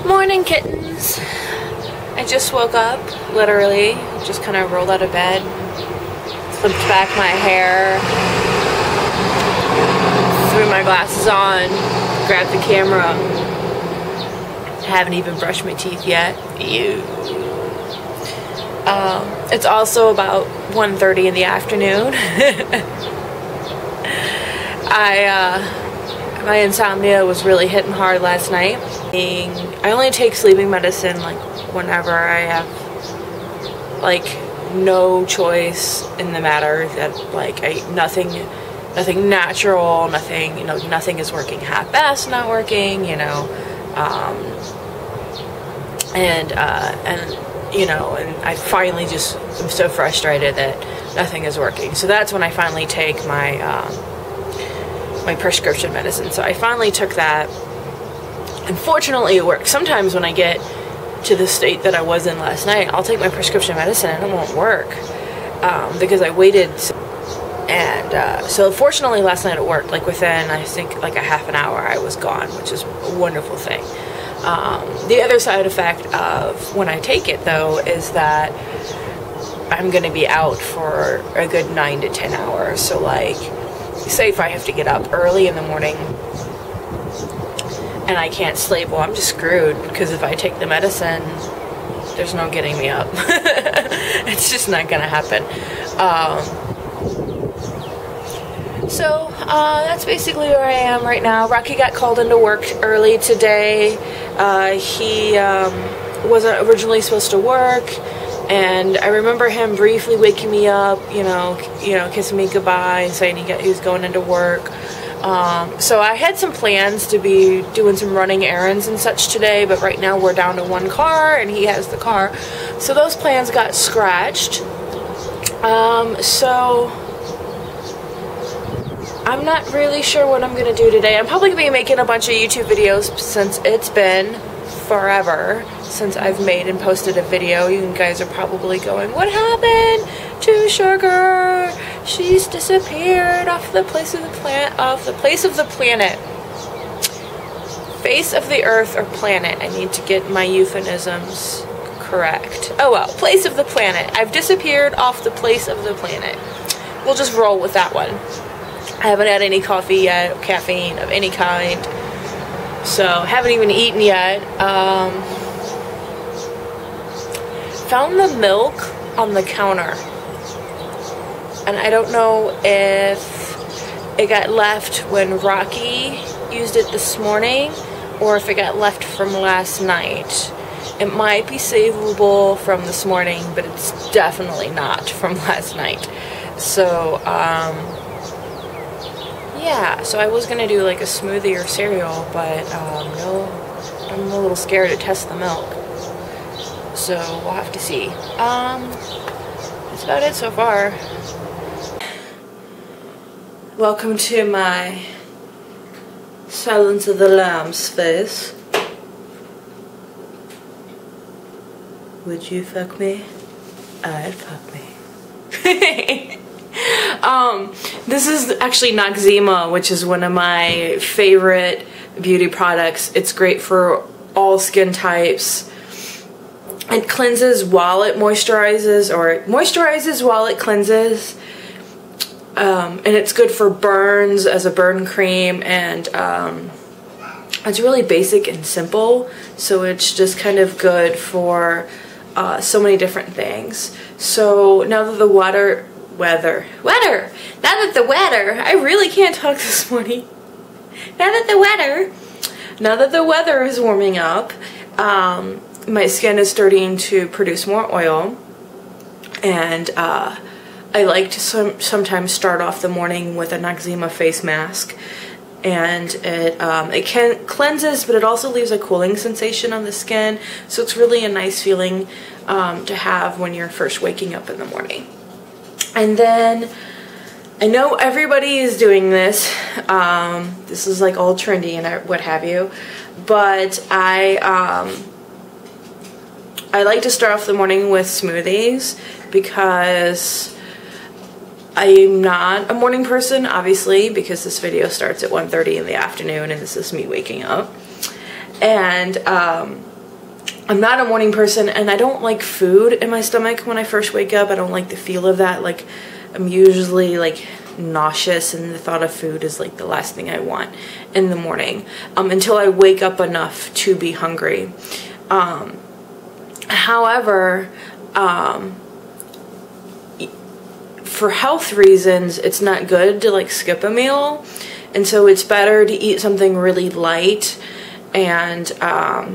Morning, kittens. I just woke up, literally. Just kind of rolled out of bed, flipped back my hair, threw my glasses on, grabbed the camera. Haven't even brushed my teeth yet. Ew. It's also about 1:30 in the afternoon. My insomnia was really hitting hard last night. I only take sleeping medicine like whenever I have like no choice in the matter, that like nothing natural, nothing, you know, nothing is working half-assed, not working, you know, and you know, and I finally just am so frustrated that nothing is working. So that's when I finally take my my prescription medicine. So I finally took that. Unfortunately, it works. Sometimes when I get to the state that I was in last night, I'll take my prescription medicine and it won't work because I waited. And so fortunately last night it worked. Like within, I think, like a half an hour I was gone, which is a wonderful thing. The other side effect of when I take it, though, is that I'm going to be out for a good 9 to 10 hours. So, like, say if I have to get up early in the morning and I can't sleep, well, I'm just screwed, because if I take the medicine, there's no getting me up. It's just not going to happen. So that's basically where I am right now. Rocky got called into work early today. He wasn't originally supposed to work, and I remember him briefly waking me up, you know, kissing me goodbye and saying he was going into work. So I had some plans to be doing some running errands and such today, but right now we're down to one car and he has the car. So those plans got scratched. So I'm not really sure what I'm going to do today. I'm probably going to be making a bunch of YouTube videos since it's been forever since I've made and posted a video. You guys are probably going, what happened to Sugar? She's disappeared off the face of the planet. Face of the earth or planet. I need to get my euphemisms correct. Oh well, place of the planet. I've disappeared off the place of the planet. We'll just roll with that one. I haven't had any coffee yet, caffeine of any kind, so haven't even eaten yet. Found the milk on the counter, and I don't know if it got left when Rocky used it this morning or if it got left from last night. It might be savable from this morning, but it's definitely not from last night. So, yeah, so I was gonna do like a smoothie or cereal, but no, I'm a little scared to test the milk. So we'll have to see. That's about it so far. Welcome to my Silence of the Lambs face. Would you fuck me? I'd fuck me. This is actually Noxzema, which is one of my favorite beauty products. It's great for all skin types. It cleanses while it moisturizes, or it moisturizes while it cleanses. And it's good for burns as a burn cream, and it's really basic and simple, so it's just kind of good for so many different things. So now that the I really can't talk this morning. Now that the weather is warming up, my skin is starting to produce more oil, and I like to sometimes start off the morning with a Noxzema face mask, and it cleanses, but it also leaves a cooling sensation on the skin, so it's really a nice feeling to have when you're first waking up in the morning. And then I know everybody is doing this. This is like all trendy and what have you, but I like to start off the morning with smoothies because I'm not a morning person, obviously, because this video starts at 1:30 in the afternoon and this is me waking up. And I'm not a morning person, and I don't like food in my stomach when I first wake up. I don't like the feel of that. Like, I'm usually like nauseous, and the thought of food is like the last thing I want in the morning, until I wake up enough to be hungry. However, for health reasons, it's not good to like skip a meal, and so it's better to eat something really light. And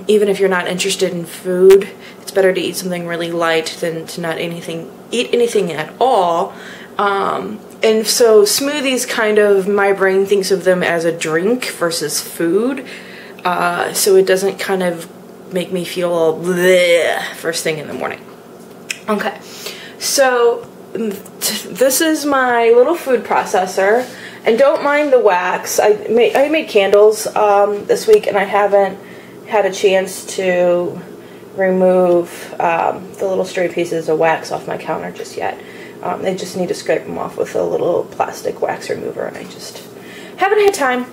even if you're not interested in food, it's better to eat something really light than to not eat anything at all. And so smoothies, kind of, my brain thinks of them as a drink versus food, so it doesn't kind of make me feel bleh first thing in the morning. Okay, so this is my little food processor. And don't mind the wax. I made candles this week, and I haven't had a chance to remove the little stray pieces of wax off my counter just yet. They just need to scrape them off with a little plastic wax remover, and I just haven't had time.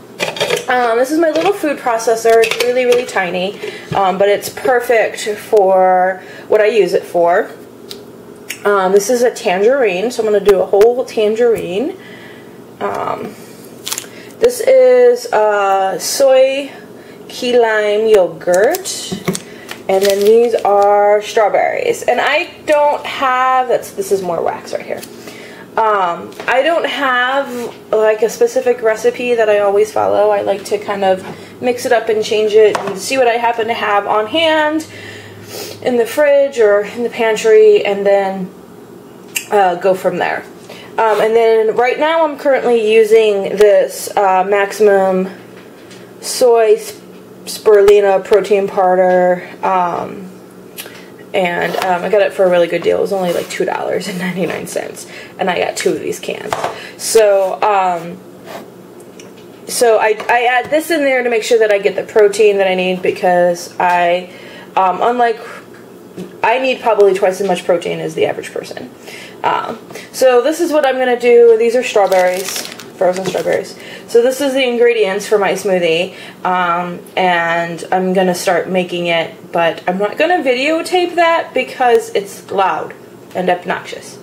This is my little food processor. It's really, really tiny, but it's perfect for what I use it for. This is a tangerine, so I'm going to do a whole tangerine. This is soy key lime yogurt, and then these are strawberries. And I don't have, this is more wax right here. I don't have like a specific recipe that I always follow. I like to kind of mix it up and change it and see what I happen to have on hand in the fridge or in the pantry, and then go from there. And then right now I'm currently using this Maximum Soy Spirulina Protein Powder, and I got it for a really good deal. It was only like $2.99, and I got 2 of these cans. So so I add this in there to make sure that I get the protein that I need, because I need probably twice as much protein as the average person. So this is what I'm going to do. These are strawberries, frozen strawberries. So this is the ingredients for my smoothie, and I'm going to start making it, but I'm not going to videotape that because it's loud and obnoxious.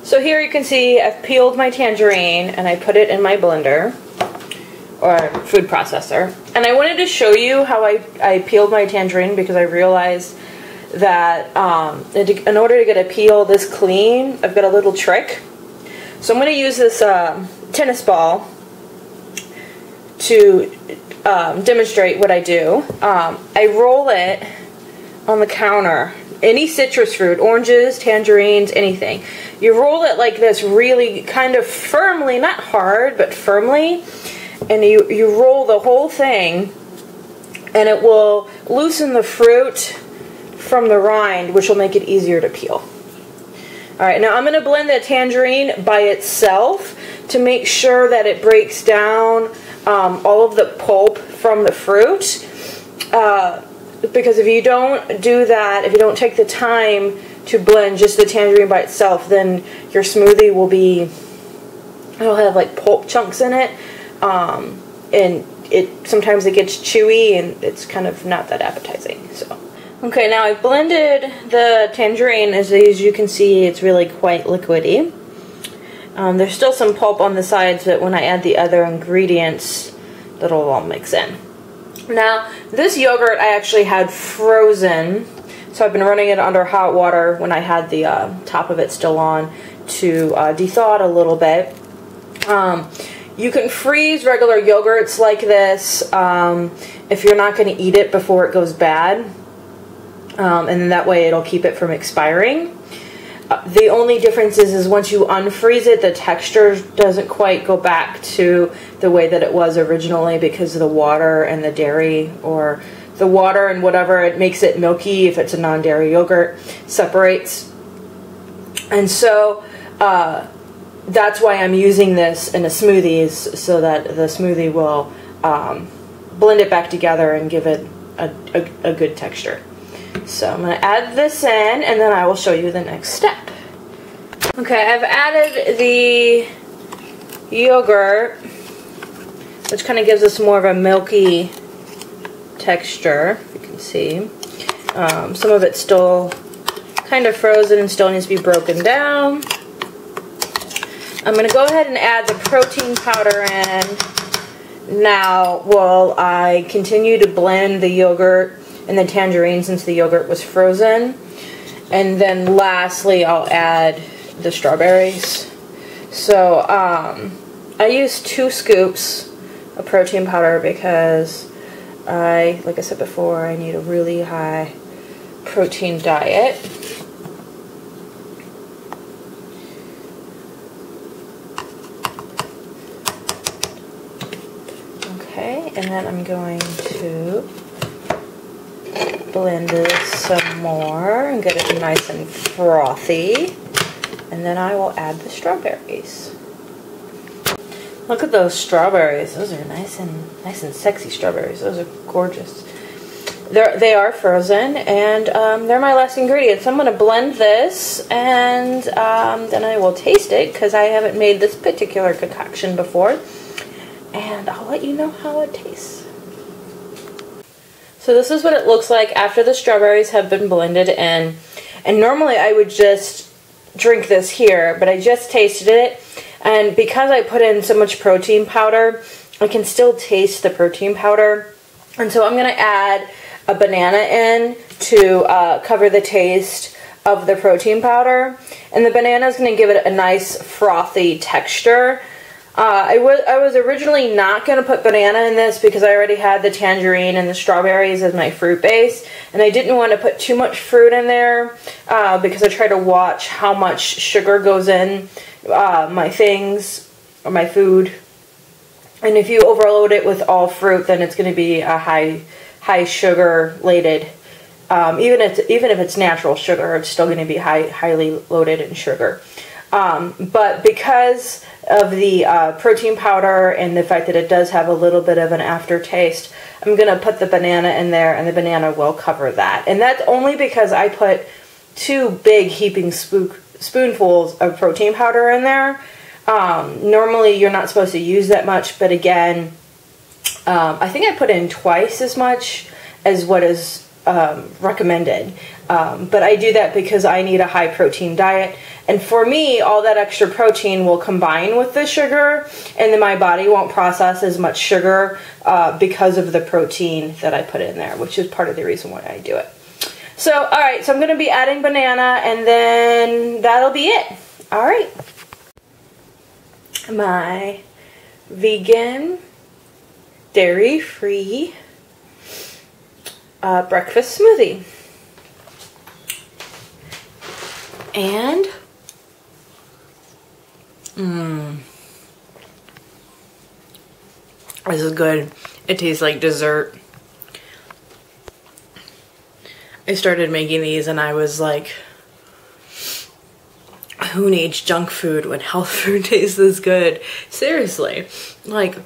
So here you can see I've peeled my tangerine and I put it in my blender, or food processor. And I wanted to show you how I peeled my tangerine, because I realized that in order to get a peel this clean, I've got a little trick. So I'm going to use this tennis ball to demonstrate what I do. I roll it on the counter. Any citrus fruit, oranges, tangerines, anything. You roll it like this, really kind of firmly, not hard, but firmly, and you roll the whole thing, and it will loosen the fruit from the rind, which will make it easier to peel. Alright, now I'm going to blend the tangerine by itself to make sure that it breaks down all of the pulp from the fruit. Because if you don't do that, if you don't take the time to blend just the tangerine by itself, then your smoothie will it'll have like pulp chunks in it. And sometimes it gets chewy and it's kind of not that appetizing. So. Okay, now I've blended the tangerine. As you can see, it's really quite liquidy. There's still some pulp on the sides, but when I add the other ingredients, that'll all mix in. Now, this yogurt I actually had frozen, so I've been running it under hot water when I had the top of it still on to de-thaw it a little bit. You can freeze regular yogurts like this if you're not going to eat it before it goes bad. And that way it'll keep it from expiring. The only difference is once you unfreeze it, the texture doesn't quite go back to the way that it was originally, because of the water and the dairy, or the water and whatever it makes it milky if it's a non-dairy yogurt separates. And so that's why I'm using this in a smoothie, so that the smoothie will blend it back together and give it a good texture. So I'm going to add this in, and then I will show you the next step. Okay, I've added the yogurt, which kind of gives us more of a milky texture, if you can see. Some of it's still kind of frozen and still needs to be broken down. I'm going to go ahead and add the protein powder in now while I continue to blend the yogurt and the tangerine since the yogurt was frozen. And then lastly, I'll add the strawberries. So I use 2 scoops of protein powder because like I said before, I need a really high protein diet. Okay, and then I'm going to blend this some more and get it nice and frothy. And then I will add the strawberries. Look at those strawberries. Those are nice and sexy strawberries. Those are gorgeous. They are frozen, and they're my last ingredients. I'm going to blend this, and then I will taste it because I haven't made this particular concoction before. And I'll let you know how it tastes. So this is what it looks like after the strawberries have been blended in. And normally I would just drink this here, but I just tasted it. And because I put in so much protein powder, I can still taste the protein powder. And so I'm going to add a banana in to cover the taste of the protein powder. And the banana is going to give it a nice frothy texture. I was originally not going to put banana in this because I already had the tangerine and the strawberries as my fruit base. And I didn't want to put too much fruit in there because I try to watch how much sugar goes in my things or my food. And if you overload it with all fruit, then it's going to be a high sugar laden. Even if it's natural sugar, it's still going to be highly loaded in sugar. But because of the protein powder and the fact that it does have a little bit of an aftertaste, I'm going to put the banana in there, and the banana will cover that. And that's only because I put 2 big heaping spoonfuls of protein powder in there. Normally you're not supposed to use that much, but again, I think I put in twice as much as what is recommended. But I do that because I need a high protein diet. And for me, all that extra protein will combine with the sugar, and then my body won't process as much sugar because of the protein that I put in there, which is part of the reason why I do it. So, alright, so I'm going to be adding banana, and then that'll be it. Alright. My vegan, dairy-free breakfast smoothie. And this is good. It tastes like dessert. I started making these and I was like, who needs junk food when health food tastes this good? Seriously. Like,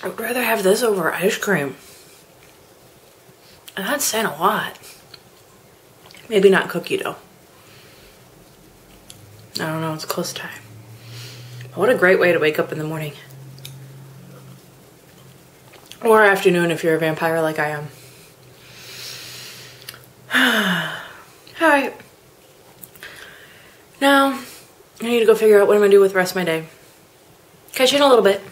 I would rather have this over ice cream. And that's saying a lot. Maybe not cookie dough. I don't know, it's close time. But what a great way to wake up in the morning. Or afternoon if you're a vampire like I am. Alright. Now, I need to go figure out what I'm going to do with the rest of my day. Catch you in a little bit.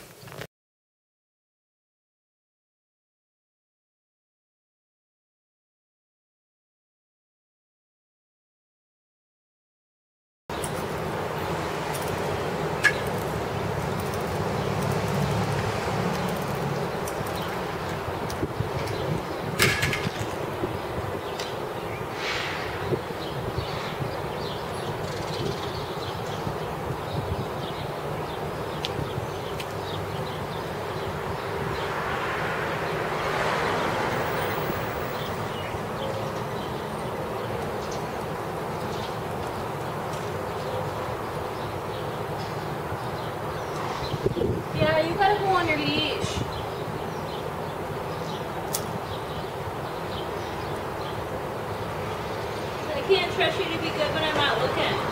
Yeah, you gotta go on your leash. I can't trust you to be good when I'm not looking.